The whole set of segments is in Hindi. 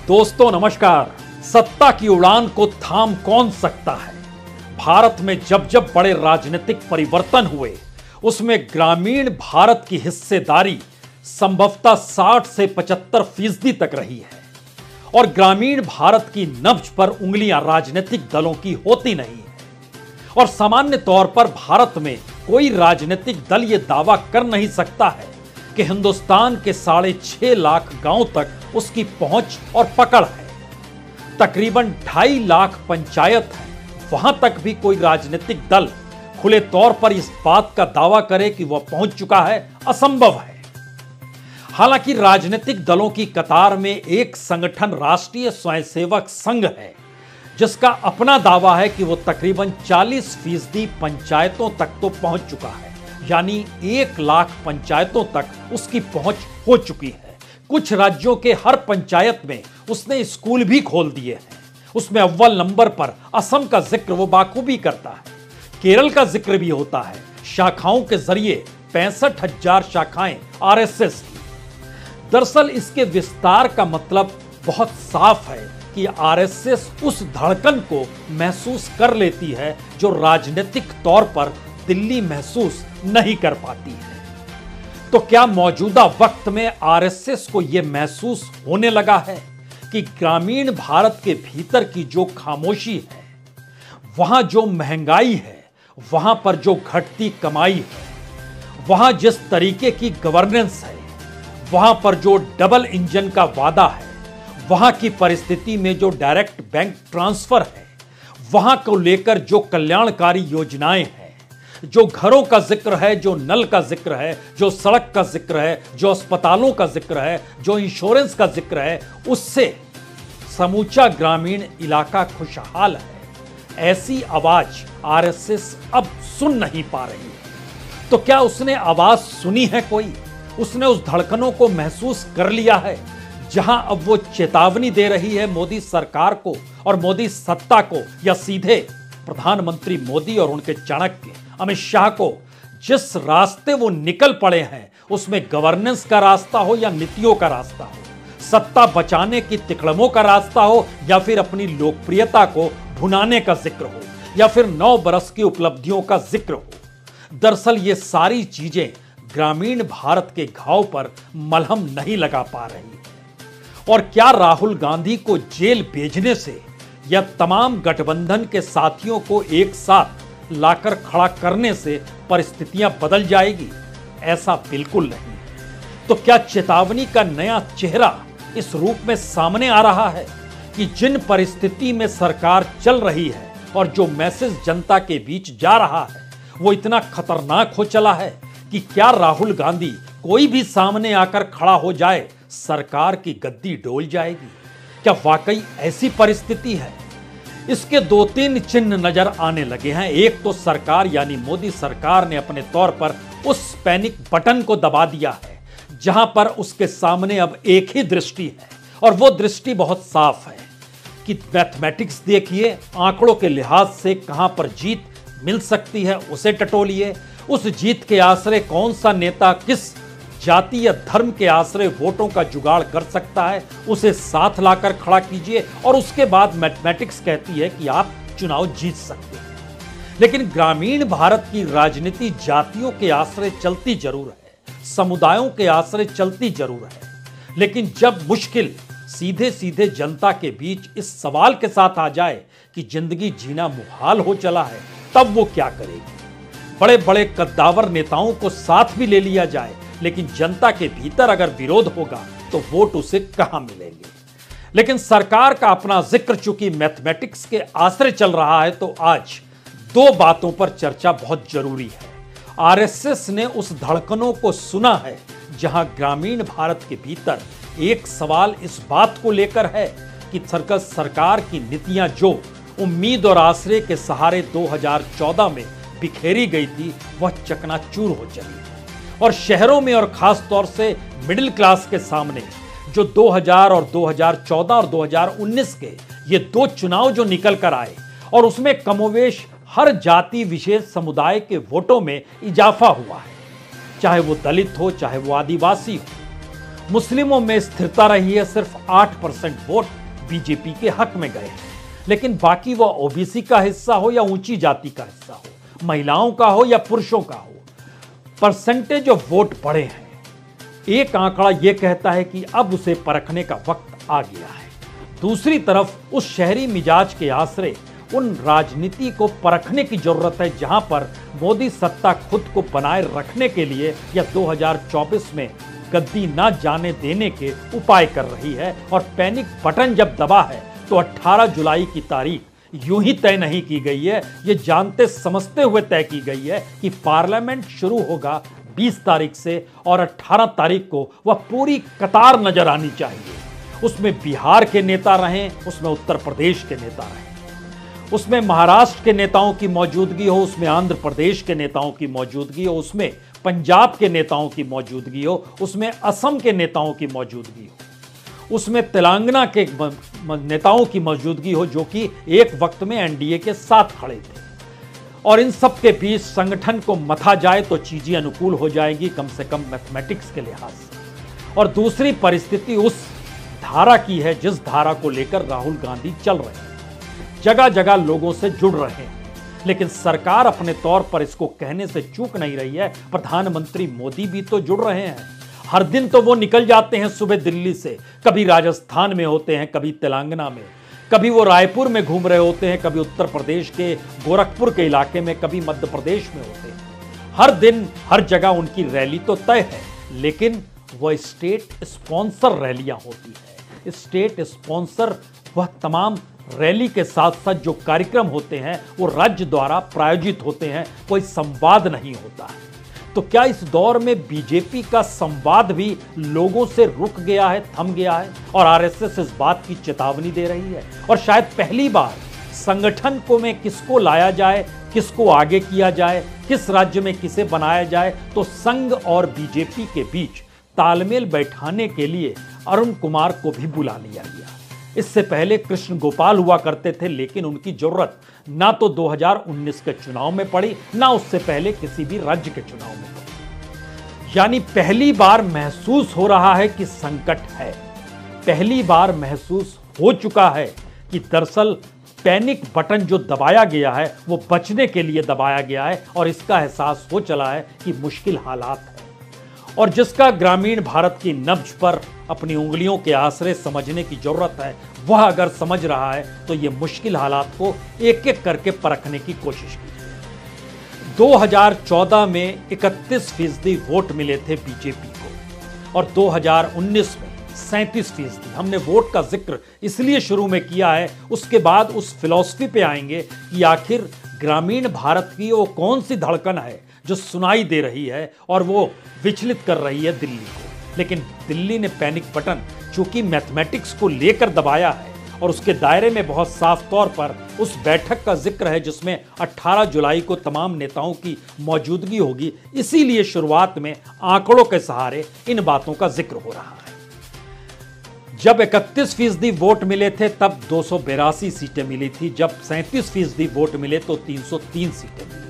दोस्तों नमस्कार। सत्ता की उड़ान को थाम कौन सकता है। भारत में जब जब बड़े राजनीतिक परिवर्तन हुए उसमें ग्रामीण भारत की हिस्सेदारी संभवतः 60 से 75% तक रही है और ग्रामीण भारत की नब्ज पर उंगलियां राजनीतिक दलों की होती नहीं है और सामान्य तौर पर भारत में कोई राजनीतिक दल यह दावा कर नहीं सकता है कि हिंदुस्तान के 6.5 लाख गांव तक उसकी पहुंच और पकड़ है। तकरीबन 2.5 लाख पंचायत है, वहां तक भी कोई राजनीतिक दल खुले तौर पर इस बात का दावा करे कि वह पहुंच चुका है, असंभव है। हालांकि राजनीतिक दलों की कतार में एक संगठन राष्ट्रीय स्वयंसेवक संघ है जिसका अपना दावा है कि वो तकरीबन 40% पंचायतों तक तो पहुंच चुका है, यानी 1 लाख पंचायतों तक उसकी पहुंच हो चुकी है। कुछ राज्यों के हर पंचायत में उसने स्कूल भी खोल दिए हैं। उसमें अव्वल नंबर पर असम का जिक्र वो बाखूबी करता है। केरल का जिक्र भी होता है। शाखाओं के जरिए 65,000 शाखाएं आरएसएस की। दरअसल इसके विस्तार का मतलब बहुत साफ है कि आरएसएस उस धड़कन को महसूस कर लेती है जो राजनीतिक तौर पर दिल्ली महसूस नहीं कर पाती है। तो क्या मौजूदा वक्त में आरएसएस को यह महसूस होने लगा है कि ग्रामीण भारत के भीतर की जो खामोशी है, वहां जो महंगाई है, वहां पर जो घटती कमाई है, वहां जिस तरीके की गवर्नेंस है, वहां पर जो डबल इंजन का वादा है, वहां की परिस्थिति में जो डायरेक्ट बैंक ट्रांसफर है, वहां को लेकर जो कल्याणकारी योजनाएं हैं, जो घरों का जिक्र है, जो नल का जिक्र है, जो सड़क का जिक्र है, जो अस्पतालों का जिक्र है, जो इंश्योरेंस का जिक्र है, उससे समूचा ग्रामीण इलाका खुशहाल है। ऐसी आवाज आरएसएस अब सुन नहीं पा रही है। तो क्या उसने आवाज सुनी है कोई? उसने उस धड़कनों को महसूस कर लिया है जहां अब वो चेतावनी दे रही है मोदी सरकार को और मोदी सत्ता को, या सीधे प्रधानमंत्री मोदी और उनके चाणक्य अमित शाह को? जिस रास्ते वो निकल पड़े हैं उसमें गवर्नेंस का रास्ता हो या नीतियों का रास्ता हो, सत्ता बचाने की तिकड़मों का रास्ता हो या फिर अपनी लोकप्रियता को भुनाने का जिक्र हो या फिर 9 बरस की उपलब्धियों का जिक्र हो, दरअसल ये सारी चीजें ग्रामीण भारत के घाव पर मलहम नहीं लगा पा रही है। और क्या राहुल गांधी को जेल भेजने से या तमाम गठबंधन के साथियों को एक साथ लाकर खड़ा करने से परिस्थितियां बदल जाएगी? ऐसा बिल्कुल नहीं है। तो क्या चेतावनी का नया चेहरा इस रूप में सामने आ रहा है कि जिन परिस्थिति में सरकार चल रही है और जो मैसेज जनता के बीच जा रहा है वो इतना खतरनाक हो चला है कि क्या राहुल गांधी कोई भी सामने आकर खड़ा हो जाए सरकार की गद्दी डोल जाएगी? क्या वाकई ऐसी परिस्थिति है? इसके 2-3 चिन्ह नजर आने लगे हैं। एक तो सरकार यानी मोदी सरकार ने अपने तौर पर उस पैनिक बटन को दबा दिया है जहां पर उसके सामने अब एक ही दृष्टि है और वो दृष्टि बहुत साफ है कि मैथमेटिक्स देखिए, आंकड़ों के लिहाज से कहां पर जीत मिल सकती है उसे टटोलिए। उस जीत के आश्रय कौन सा नेता किस जाति या धर्म के आश्रय वोटों का जुगाड़ कर सकता है उसे साथ लाकर खड़ा कीजिए और उसके बाद मैथमेटिक्स कहती है कि आप चुनाव जीत सकते हैं। लेकिन ग्रामीण भारत की राजनीति जातियों के आश्रय चलती जरूर है, समुदायों के आश्रय चलती जरूर है, लेकिन जब मुश्किल सीधे सीधे जनता के बीच इस सवाल के साथ आ जाए कि जिंदगी जीना मुहाल हो चला है, तब वो क्या करेगी? बड़े बड़े कद्दावर नेताओं को साथ भी ले लिया जाए, लेकिन जनता के भीतर अगर विरोध होगा तो वोट उसे कहां मिलेंगे? लेकिन सरकार का अपना जिक्र चूंकि मैथमेटिक्स के आश्रय चल रहा है, तो आज 2 बातों पर चर्चा बहुत जरूरी है। आरएसएस ने उस धड़कनों को सुना है जहां ग्रामीण भारत के भीतर एक सवाल इस बात को लेकर है कि सरकार की नीतियां जो उम्मीद और आश्रय के सहारे 2014 में बिखेरी गई थी वह चकनाचूर हो चली है और शहरों में और खास तौर से मिडिल क्लास के सामने जो 2000 और 2014 और 2019 के ये 2 चुनाव जो निकल कर आए और उसमें कमोवेश हर जाति विशेष समुदाय के वोटों में इजाफा हुआ है, चाहे वो दलित हो, चाहे वो आदिवासी हो, मुस्लिमों में स्थिरता रही है, सिर्फ 8% वोट बीजेपी के हक में गए हैं। लेकिन बाकी वह ओबीसी का हिस्सा हो या ऊंची जाति का हिस्सा हो, महिलाओं का हो या पुरुषों का हो, परसेंटेज ऑफ वोट बढ़े हैं। एक आंकड़ा यह कहता है कि अब उसे परखने का वक्त आ गया है। दूसरी तरफ उस शहरी मिजाज के आश्रय उन राजनीति को परखने की जरूरत है जहां पर मोदी सत्ता खुद को बनाए रखने के लिए या 2024 में गद्दी न जाने देने के उपाय कर रही है। और पैनिक बटन जब दबा है तो 18 जुलाई की तारीख यूं ही तय नहीं की गई है, ये जानते समझते हुए तय की गई है कि पार्लियामेंट शुरू होगा 20 तारीख से और 18 तारीख को वह पूरी कतार नजर आनी चाहिए। उसमें बिहार के नेता रहें, उसमें उत्तर प्रदेश के नेता रहें, उसमें महाराष्ट्र के नेताओं की मौजूदगी हो, उसमें आंध्र प्रदेश के नेताओं की मौजूदगी हो, उसमें पंजाब के नेताओं की मौजूदगी हो, उसमें असम के नेताओं की मौजूदगी हो, उसमें तेलंगाना के नेताओं की मौजूदगी हो जो कि एक वक्त में एनडीए के साथ खड़े थे। और इन सब के बीच संगठन को मथा जाए तो चीजें अनुकूल हो जाएगी, कम से कम मैथमेटिक्स के लिहाज से। और दूसरी परिस्थिति उस धारा की है जिस धारा को लेकर राहुल गांधी चल रहे हैं, जगह जगह लोगों से जुड़ रहे हैं। लेकिन सरकार अपने तौर पर इसको कहने से चूक नहीं रही है। प्रधानमंत्री मोदी भी तो जुड़ रहे हैं। हर दिन तो वो निकल जाते हैं सुबह दिल्ली से, कभी राजस्थान में होते हैं, कभी तेलंगाना में, कभी वो रायपुर में घूम रहे होते हैं, कभी उत्तर प्रदेश के गोरखपुर के इलाके में, कभी मध्य प्रदेश में होते हैं। हर दिन हर जगह उनकी रैली तो तय है, लेकिन वह स्टेट स्पॉन्सर रैलियां होती है। स्टेट स्पॉन्सर वह तमाम रैली के साथ साथ जो कार्यक्रम होते हैं वो राज्य द्वारा प्रायोजित होते हैं, कोई संवाद नहीं होता है। तो क्या इस दौर में बीजेपी का संवाद भी लोगों से रुक गया है, थम गया है? और आरएसएस इस बात की चेतावनी दे रही है। और शायद पहली बार संगठन को में किसको लाया जाए, किसको आगे किया जाए, किस राज्य में किसे बनाया जाए, तो संघ और बीजेपी के बीच तालमेल बैठाने के लिए अरुण कुमार को भी बुला लिया गया। इससे पहले कृष्ण गोपाल हुआ करते थे, लेकिन उनकी जरूरत ना तो 2019 के चुनाव में पड़ी, ना उससे पहले किसी भी राज्य के चुनाव में पड़ी। यानी पहली बार महसूस हो रहा है कि संकट है। पहली बार महसूस हो चुका है कि दरअसल पैनिक बटन जो दबाया गया है वो बचने के लिए दबाया गया है, और इसका एहसास हो चला है कि मुश्किल हालात है। और जिसका ग्रामीण भारत की नब्ज पर अपनी उंगलियों के आश्रय समझने की जरूरत है, वह अगर समझ रहा है तो ये मुश्किल हालात को एक एक करके परखने की कोशिश कीजिए। 2014 में 31% वोट मिले थे बीजेपी को, और 2019 में 37%। हमने वोट का जिक्र इसलिए शुरू में किया है, उसके बाद उस फिलॉसफी पे आएंगे कि आखिर ग्रामीण भारत की वो कौन सी धड़कन है जो सुनाई दे रही है और वो विचलित कर रही है दिल्ली को। लेकिन दिल्ली ने पैनिक बटन चूंकि मैथमेटिक्स को लेकर दबाया है, और उसके दायरे में बहुत साफ तौर पर उस बैठक का जिक्र है जिसमें 18 जुलाई को तमाम नेताओं की मौजूदगी होगी, इसीलिए शुरुआत में आंकड़ों के सहारे इन बातों का जिक्र हो रहा है। जब 31% वोट मिले थे तब 282 सीटें मिली थी, जब 37% वोट मिले तो 303 सीटें मिली।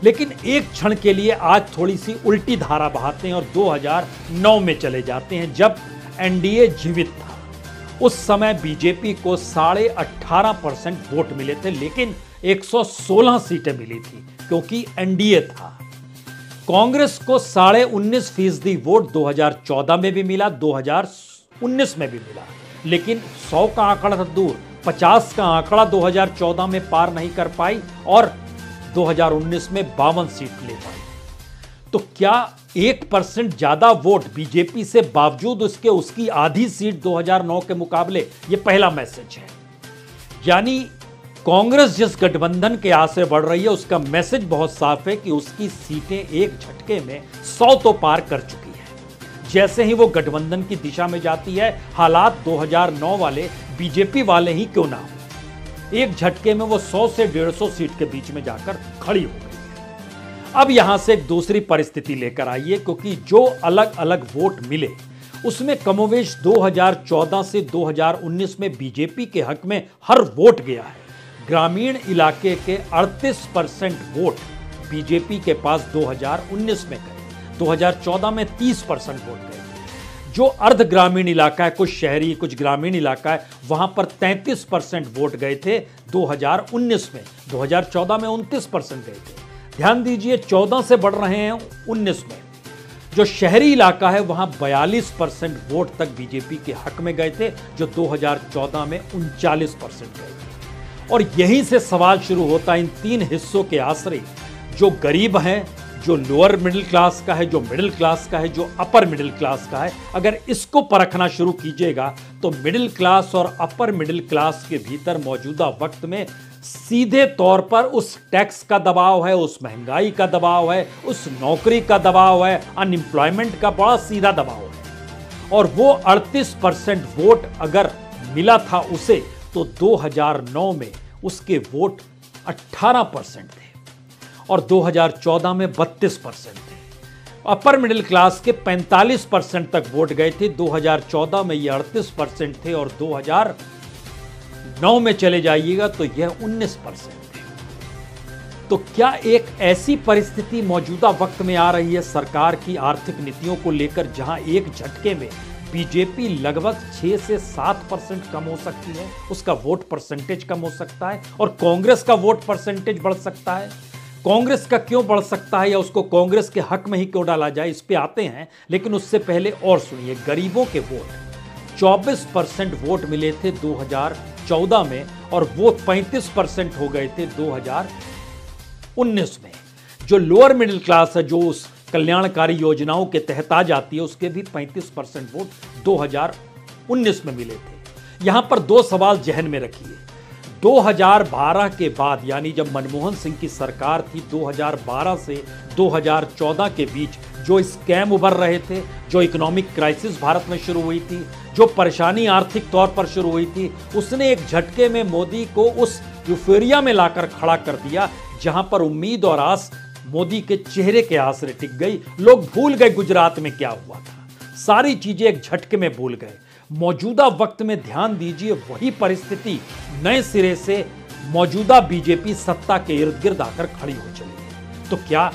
लेकिन एक क्षण के लिए आज थोड़ी सी उल्टी धारा बहाते हैं और 2009 में चले जाते हैं, जब एनडीए जीवित था। उस समय बीजेपी को 18.5% वोट मिले थे, लेकिन 116 सीटें मिली थी क्योंकि एनडीए था। कांग्रेस को 19.5% वोट 2014 में भी मिला, 2019 में भी मिला, लेकिन 100 का आंकड़ा दूर 50 का आंकड़ा 2014 में पार नहीं कर पाई और 2019 में 52 सीट ले पाई। तो क्या 1% ज्यादा वोट बीजेपी से, बावजूद उसके उसकी आधी सीट 2009 के मुकाबले? ये पहला मैसेज है। यानी कांग्रेस जिस गठबंधन के आश्रय बढ़ रही है उसका मैसेज बहुत साफ है कि उसकी सीटें एक झटके में 100 तो पार कर चुकी है। जैसे ही वो गठबंधन की दिशा में जाती है, हालात 2009 वाले बीजेपी वाले ही क्यों ना हो, एक झटके में वो 100 से 150 सीट के बीच में जाकर खड़ी हो गई है। अब यहां से एक दूसरी परिस्थिति लेकर आइए, क्योंकि जो अलग अलग वोट मिले उसमें कमोवेश 2014 से 2019 में बीजेपी के हक में हर वोट गया है। ग्रामीण इलाके के 38% वोट बीजेपी के पास 2019 में गए, 2014 में 30% वोट गए। जो अर्ध ग्रामीण इलाका है, कुछ शहरी कुछ ग्रामीण इलाका है, वहां पर 33% वोट गए थे 2019 में। 2014 में 29% गए थे। ध्यान दीजिए 14 से बढ़ रहे हैं 19 में। जो शहरी इलाका है वहां 42% वोट तक बीजेपी के हक में गए थे, जो 2014 में 39% गए थे। और यहीं से सवाल शुरू होता है इन तीन हिस्सों के आश्रय, जो गरीब हैं, जो लोअर मिडिल क्लास का है, जो मिडिल क्लास का है, जो अपर मिडिल क्लास का है। अगर इसको परखना शुरू कीजिएगा तो मिडिल क्लास और अपर मिडिल क्लास के भीतर मौजूदा वक्त में सीधे तौर पर उस टैक्स का दबाव है, उस महंगाई का दबाव है, उस नौकरी का दबाव है, अनएम्प्लॉयमेंट का बड़ा सीधा दबाव है। और वो 38% वोट अगर मिला था उसे, तो 2009 में उसके वोट 18% थे और 2014 में 32% थे। अपर मिडिल क्लास के 45% तक वोट गए थे, 2014 में ये 38% थे और 2009 में चले जाइएगा तो यह 19% थे। तो क्या एक ऐसी परिस्थिति मौजूदा वक्त में आ रही है सरकार की आर्थिक नीतियों को लेकर, जहां एक झटके में बीजेपी लगभग 6 से 7% कम हो सकती है, उसका वोट परसेंटेज कम हो सकता है और कांग्रेस का वोट परसेंटेज बढ़ सकता है? कांग्रेस का क्यों बढ़ सकता है या उसको कांग्रेस के हक में ही क्यों डाला जाए, इस पे आते हैं। लेकिन उससे पहले और सुनिए, गरीबों के वोट 24% वोट मिले थे 2014 में और वो 35% हो गए थे 2019 में। जो लोअर मिडिल क्लास है, जो उस कल्याणकारी योजनाओं के तहत आ जाती है, उसके भी 35% वोट 2019 में मिले थे। यहां पर दो सवाल जहन में रखिए। 2012 के बाद, यानी जब मनमोहन सिंह की सरकार थी, 2012 से 2014 के बीच जो स्कैम उभर रहे थे, जो इकोनॉमिक क्राइसिस भारत में शुरू हुई थी, जो परेशानी आर्थिक तौर पर शुरू हुई थी, उसने एक झटके में मोदी को उस यूफोरिया में लाकर खड़ा कर दिया जहां पर उम्मीद और आस मोदी के चेहरे के आसरे टिक गई। लोग भूल गए गुजरात में क्या हुआ था, सारी चीजें एक झटके में भूल गए। मौजूदा वक्त में ध्यान दीजिए, वही परिस्थिति नए सिरे से मौजूदा बीजेपी सत्ता के इर्द गिर्द आकर खड़ी हो चली है। तो क्या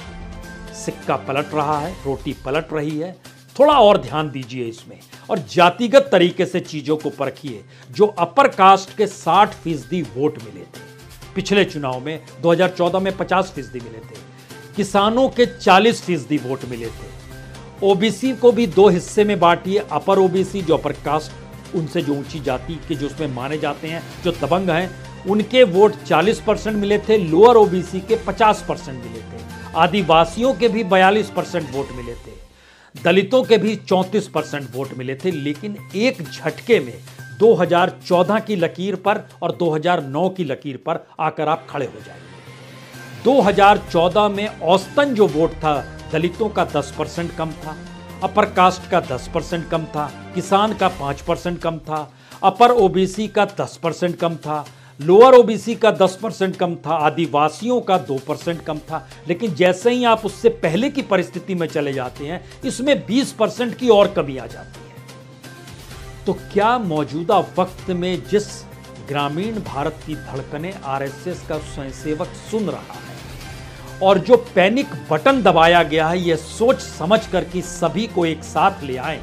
सिक्का पलट रहा है, रोटी पलट रही है? थोड़ा और ध्यान दीजिए इसमें और जातिगत तरीके से चीजों को परखिए। जो अपर कास्ट के 60% वोट मिले थे पिछले चुनाव में, 2014 में 50% मिले थे। किसानों के 40% वोट मिले थे। ओबीसी को भी दो हिस्से में बांटिए, अपर ओबीसी जो अपर कास्ट, उनसे जो ऊंची जाति के जो उसमें माने जाते हैं, जो दबंग हैं, उनके वोट 40% मिले थे। लोअर ओबीसी के 50% मिले थे। आदिवासियों के भी 42% वोट मिले थे। दलितों के भी 34% वोट मिले थे। लेकिन एक झटके में 2014 की लकीर पर और 2009 की लकीर पर आकर आप खड़े हो जाएंगे। 2014 में औसतन जो वोट था, दलितों का 10% कम था, अपर कास्ट का 10% कम था, किसान का 5% कम था, अपर ओबीसी का 10% कम था, लोअर ओबीसी का 10% कम था, आदिवासियों का 2% कम था। लेकिन जैसे ही आप उससे पहले की परिस्थिति में चले जाते हैं, इसमें 20% की और कमी आ जाती है। तो क्या मौजूदा वक्त में जिस ग्रामीण भारत की धड़कनें आरएसएस का स्वयंसेवक सुन रहा है और जो पैनिक बटन दबाया गया है, यह सोच समझ कर कि सभी को एक साथ ले आए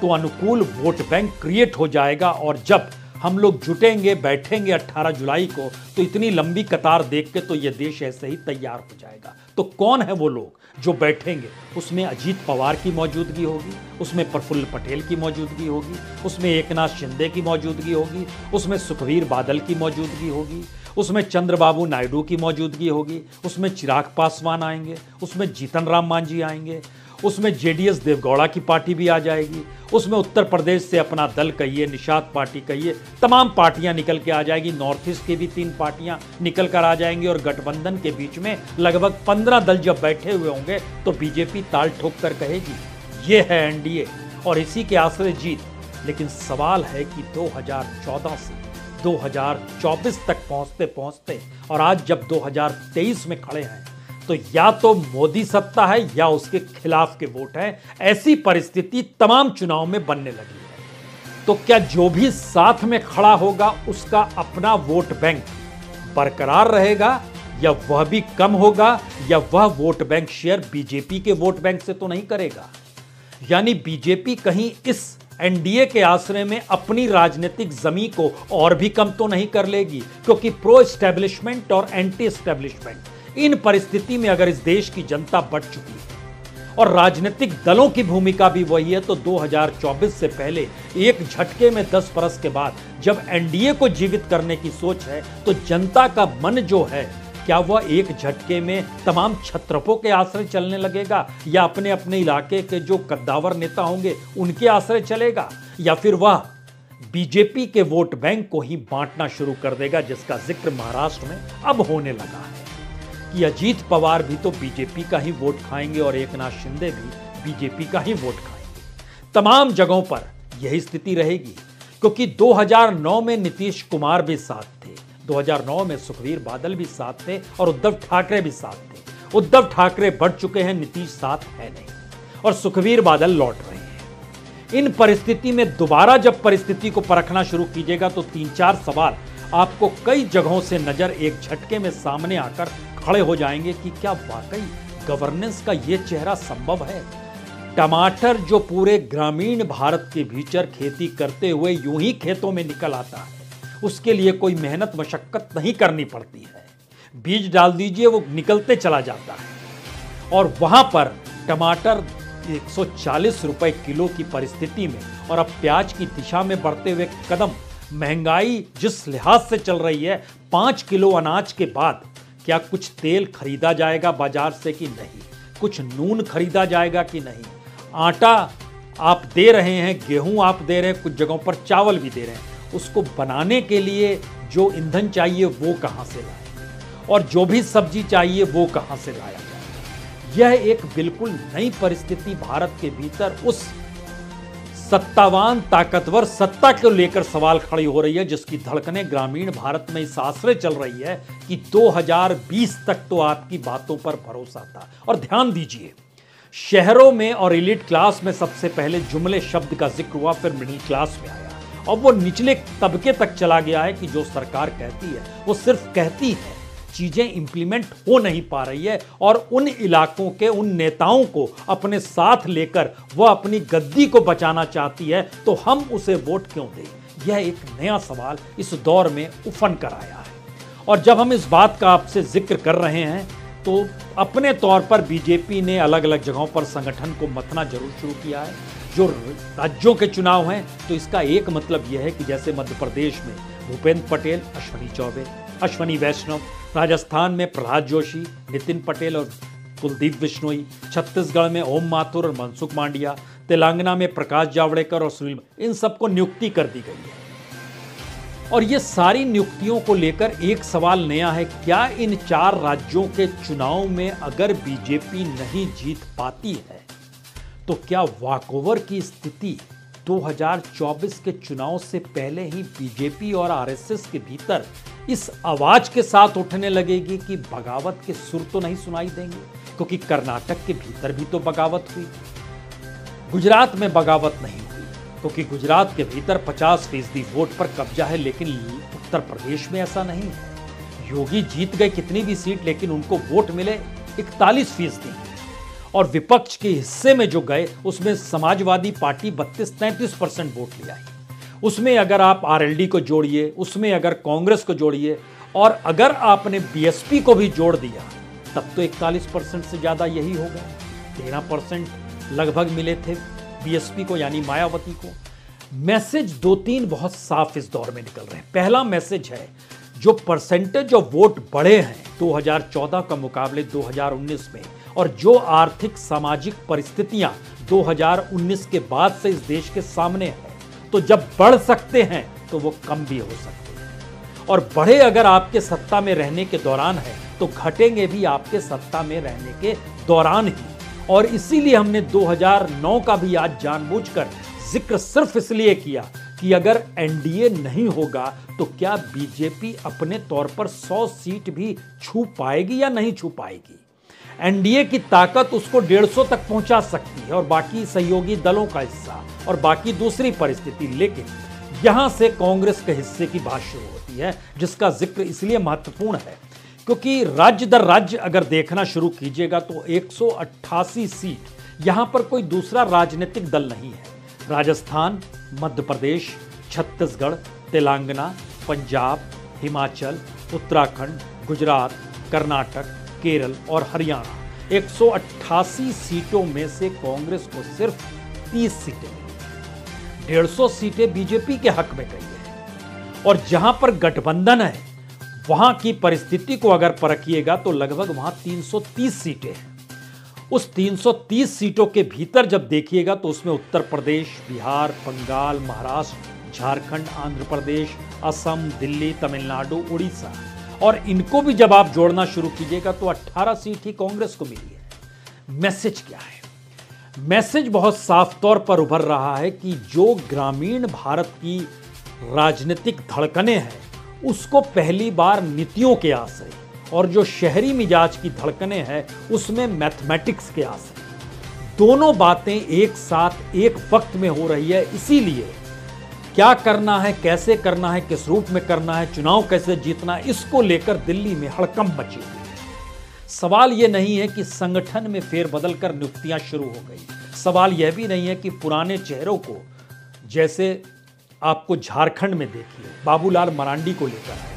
तो अनुकूल वोट बैंक क्रिएट हो जाएगा। और जब हम लोग जुटेंगे, बैठेंगे 18 जुलाई को, तो इतनी लंबी कतार देख के तो यह देश ऐसे ही तैयार हो जाएगा। तो कौन है वो लोग जो बैठेंगे? उसमें अजीत पवार की मौजूदगी होगी, उसमें प्रफुल्ल पटेल की मौजूदगी होगी, उसमें एकनाथ शिंदे की मौजूदगी होगी, उसमें सुखबीर बादल की मौजूदगी होगी, उसमें चंद्रबाबू नायडू की मौजूदगी होगी, उसमें चिराग पासवान आएंगे, उसमें जीतन राम मांझी आएंगे, उसमें जेडीएस देवगौड़ा की पार्टी भी आ जाएगी, उसमें उत्तर प्रदेश से अपना दल कहिए, निषाद पार्टी कहिए, तमाम पार्टियां निकल के आ जाएगी। नॉर्थ ईस्ट की भी 3 पार्टियां निकल कर आ जाएंगी और गठबंधन के बीच में लगभग 15 दल जब बैठे हुए होंगे तो बीजेपी ताल ठोक कर कहेगी ये है एनडीए और इसी के आश्रय जीत। लेकिन सवाल है कि 2014 से 2024 तक पहुंचते पहुंचते और आज जब 2023 में खड़े हैं, तो या तो मोदी सत्ता है या उसके खिलाफ के वोट हैं। ऐसी परिस्थिति तमाम चुनाव में बनने लगी है। तो क्या जो भी साथ में खड़ा होगा उसका अपना वोट बैंक बरकरार रहेगा या वह भी कम होगा, या वह वोट बैंक शेयर बीजेपी के वोट बैंक से तो नहीं करेगा? यानी बीजेपी कहीं इस एनडीए के आश्रय में अपनी राजनीतिक जमीन को और भी कम तो नहीं कर लेगी, क्योंकि प्रो एस्टेब्लिशमेंट और एंटी एस्टेब्लिशमेंट इन परिस्थिति में अगर इस देश की जनता बढ़ चुकी है और राजनीतिक दलों की भूमिका भी वही है, तो 2024 से पहले एक झटके में 10 बरस के बाद जब एनडीए को जीवित करने की सोच है, तो जनता का मन जो है क्या वह एक झटके में तमाम छत्रपों के आश्रय चलने लगेगा, या अपने अपने इलाके के जो कद्दावर नेता होंगे उनके आश्रय चलेगा, या फिर वह बीजेपी के वोट बैंक को ही बांटना शुरू कर देगा, जिसका जिक्र महाराष्ट्र में अब होने लगा है कि अजीत पवार भी तो बीजेपी का ही वोट खाएंगे और एकनाथ शिंदे भी बीजेपी का ही वोट खाएंगे। तमाम जगहों पर यही स्थिति रहेगी, क्योंकि 2009 में नीतीश कुमार भी साथ थे, 2009 में सुखबीर बादल भी साथ थे और उद्धव ठाकरे भी साथ थे। उद्धव ठाकरे बढ़ चुके हैं, नीतीश साथ है नहीं, और सुखबीर बादल लौट रहे हैं। इन परिस्थिति में दोबारा जब परिस्थिति को परखना शुरू कीजिएगा तो 3-4 सवाल आपको कई जगहों से नजर एक झटके में सामने आकर खड़े हो जाएंगे कि क्या वाकई गवर्नेंस का यह चेहरा संभव है। टमाटर जो पूरे ग्रामीण भारत के भीतर खेती करते हुए यूं ही खेतों में निकल आता है, उसके लिए कोई मेहनत मशक्कत नहीं करनी पड़ती है, बीज डाल दीजिए वो निकलते चला जाता है। और वहां पर टमाटर 140 रुपए किलो की परिस्थिति में और अब प्याज की दिशा में बढ़ते हुए कदम, महंगाई जिस लिहाज से चल रही है, 5 किलो अनाज के बाद क्या कुछ तेल खरीदा जाएगा बाजार से कि नहीं, कुछ नून खरीदा जाएगा कि नहीं, आटा आप दे रहे हैं, गेहूं आप दे रहे हैं, कुछ जगहों पर चावल भी दे रहे हैं, उसको बनाने के लिए जो ईंधन चाहिए वो कहां से लाएं, और जो भी सब्जी चाहिए वो कहां से लाया जाए। यह एक बिल्कुल नई परिस्थिति भारत के भीतर उस सत्तावान ताकतवर सत्ता को लेकर सवाल खड़ी हो रही है, जिसकी धड़कनें ग्रामीण भारत में इस आश्रय चल रही है कि 2020 तक तो आपकी बातों पर भरोसा था। और ध्यान दीजिए, शहरों में और एलिट क्लास में सबसे पहले जुमले शब्द का जिक्र हुआ, फिर मिडिल क्लास में आया, और वो निचले तबके तक चला गया है कि जो सरकार कहती है वो सिर्फ कहती है, चीजें इंप्लीमेंट हो नहीं पा रही है, और उन इलाकों के उन नेताओं को अपने साथ लेकर वह अपनी गद्दी को बचाना चाहती है, तो हम उसे वोट क्यों दें। यह एक नया सवाल इस दौर में उफन कर आया है। और जब हम इस बात का आपसे जिक्र कर रहे हैं तो अपने तौर पर बीजेपी ने अलग अलग जगहों पर संगठन को मथना जरूर शुरू किया है। जो राज्यों के चुनाव हैं तो इसका एक मतलब यह है कि जैसे मध्य प्रदेश में भूपेंद्र पटेल, अश्वनी चौबे, अश्वनी वैष्णव, राजस्थान में प्रहलाद जोशी, नितिन पटेल और कुलदीप बिश्नोई, छत्तीसगढ़ में ओम माथुर और मनसुख मांडविया, तेलंगाना में प्रकाश जावड़ेकर और सुनील, इन सबको नियुक्ति कर दी गई है। और ये सारी नियुक्तियों को लेकर एक सवाल नया है, क्या इन 4 राज्यों के चुनाव में अगर बीजेपी नहीं जीत पाती है तो क्या वॉकओवर की स्थिति 2024 के चुनाव से पहले ही बीजेपी और आरएसएस के भीतर इस आवाज के साथ उठने लगेगी कि बगावत के सुर तो नहीं सुनाई देंगे, क्योंकि कर्नाटक के भीतर भी तो बगावत हुई, गुजरात में बगावत नहीं हुई क्योंकि गुजरात के भीतर 50% वोट पर कब्जा है, लेकिन उत्तर प्रदेश में ऐसा नहीं है। योगी जीत गए कितनी भी सीट, लेकिन उनको वोट मिले 41%, और विपक्ष के हिस्से में जो गए उसमें समाजवादी पार्टी 32-33% वोट ले आई। उसमें अगर आप आरएलडी को जोड़िए, उसमें अगर कांग्रेस को जोड़िए, और अगर आपने बीएसपी को भी जोड़ दिया तब तो 41% से ज्यादा यही होगा। 13% लगभग मिले थे बीएसपी को, यानी मायावती को। मैसेज 2-3 बहुत साफ इस दौर में निकल रहे हैं। पहला मैसेज है, जो परसेंटेज ऑफ वोट बढ़े हैं 2014 का मुकाबले 2019 में, और जो आर्थिक सामाजिक परिस्थितियां 2019 के बाद से इस देश के सामने है, तो जब बढ़ सकते हैं तो वो कम भी हो सकते हैं, और बढ़े अगर आपके सत्ता में रहने के दौरान है तो घटेंगे भी आपके सत्ता में रहने के दौरान ही। और इसीलिए हमने 2009 का भी आज जानबूझकर जिक्र सिर्फ इसलिए किया कि अगर एनडीए नहीं होगा तो क्या बीजेपी अपने तौर पर 100 सीट भी छू पाएगी या नहीं छू पाएगी। एनडीए की ताकत उसको 150 तक पहुंचा सकती है, और बाकी सहयोगी दलों का हिस्सा, और बाकी दूसरी परिस्थिति। लेकिन यहां से कांग्रेस के हिस्से की बात शुरू होती है, जिसका जिक्र इसलिए महत्वपूर्ण है क्योंकि राज्य दर राज्य अगर देखना शुरू कीजिएगा तो 188 सीट यहां पर कोई दूसरा राजनीतिक दल नहीं है। राजस्थान, मध्य प्रदेश, छत्तीसगढ़, तेलंगाना, पंजाब, हिमाचल, उत्तराखंड, गुजरात, कर्नाटक, केरल और हरियाणा 188 सीटों में से कांग्रेस को सिर्फ 30 सीटें मिली। 150 सीटें बीजेपी के हक में गई है। और जहां पर गठबंधन है वहां की परिस्थिति को अगर परखिएगा तो लगभग वहां 330 सीटें हैं। उस 330 सीटों के भीतर जब देखिएगा तो उसमें उत्तर प्रदेश, बिहार, बंगाल, महाराष्ट्र, झारखंड, आंध्र प्रदेश, असम, दिल्ली, तमिलनाडु, उड़ीसा और इनको भी जब आप जोड़ना शुरू कीजिएगा तो 18 सीट ही कांग्रेस को मिली है। मैसेज क्या है? मैसेज बहुत साफ तौर पर उभर रहा है कि जो ग्रामीण भारत की राजनीतिक धड़कनें हैं उसको पहली बार नीतियों के आश्रय और जो शहरी मिजाज की धड़कनें हैं उसमें मैथमेटिक्स के आश्रय, दोनों बातें एक साथ एक वक्त में हो रही है। इसीलिए क्या करना है, कैसे करना है, किस रूप में करना है, चुनाव कैसे जीतना है, इसको लेकर दिल्ली में हड़कंप मची हुई है। सवाल यह नहीं है कि संगठन में फेरबदल कर नियुक्तियां शुरू हो गई। सवाल यह भी नहीं है कि पुराने चेहरों को, जैसे आपको झारखंड में देखिए बाबूलाल मरांडी को लेकर आया।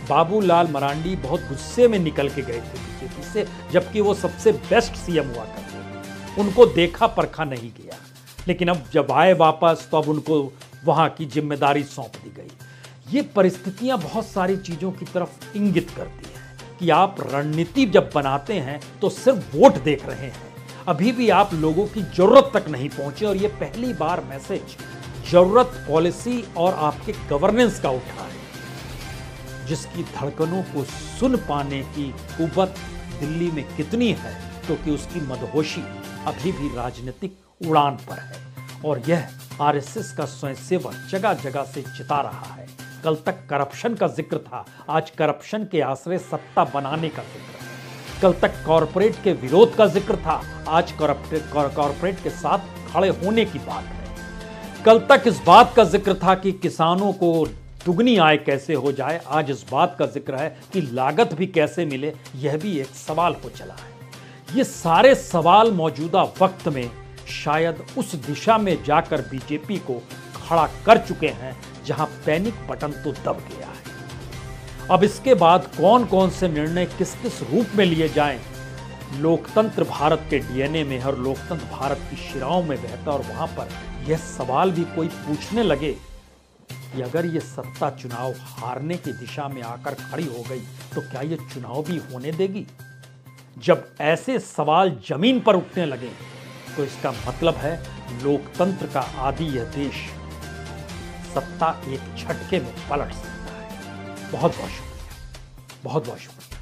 बाबूलाल मरांडी बहुत गुस्से में निकल के गए थे बीजेपी से, जबकि वो सबसे बेस्ट सीएम हुआ करते थे। उनको देखा परखा नहीं गया, लेकिन अब जब आए वापस तो अब उनको वहां की जिम्मेदारी सौंप दी गई। ये परिस्थितियां बहुत सारी चीजों की तरफ इंगित करती हैं कि आप रणनीति जब बनाते हैं तो सिर्फ वोट देख रहे हैं, अभी भी आप लोगों की जरूरत तक नहीं पहुंचे। और ये पहली बार मैसेज जरूरत, पॉलिसी और आपके गवर्नेंस का उठा है, जिसकी धड़कनों को सुन पाने की कुव्वत दिल्ली में कितनी है, क्योंकि उसकी मदहोशी अभी भी राजनीतिक उड़ान पर है। और यह आरएसएस का स्वयंसेवक जगह जगह से चिता रहा है। कल तक करप्शन का जिक्र था, आज करप्शन के आश्रय सत्ता बनाने का जिक्र है। कल तक कॉरपोरेट के विरोध का जिक्र था, आज कॉरपोरेट के साथ खड़े होने की बात है। कल तक इस बात का जिक्र था कि किसानों को दुगनी आय कैसे हो जाए, आज इस बात का जिक्र है कि लागत भी कैसे मिले, यह भी एक सवाल हो चला है। ये सारे सवाल मौजूदा वक्त में शायद उस दिशा में जाकर बीजेपी को खड़ा कर चुके हैं जहां पैनिक बटन तो दब गया है। अब इसके बाद कौन कौन से निर्णय किस किस रूप में लिए जाएं, लोकतंत्र भारत के डीएनए में है और लोकतंत्र भारत की शिराओं में बहता। और वहां पर यह सवाल भी कोई पूछने लगे कि अगर ये सत्ता चुनाव हारने की दिशा में आकर खड़ी हो गई तो क्या ये चुनाव भी होने देगी? जब ऐसे सवाल जमीन पर उठने लगे तो इसका मतलब है लोकतंत्र का आदि यह देश सत्ता एक झटके में पलट सकता है। बहुत बहुत शुक्रिया, बहुत बहुत शुक्रिया।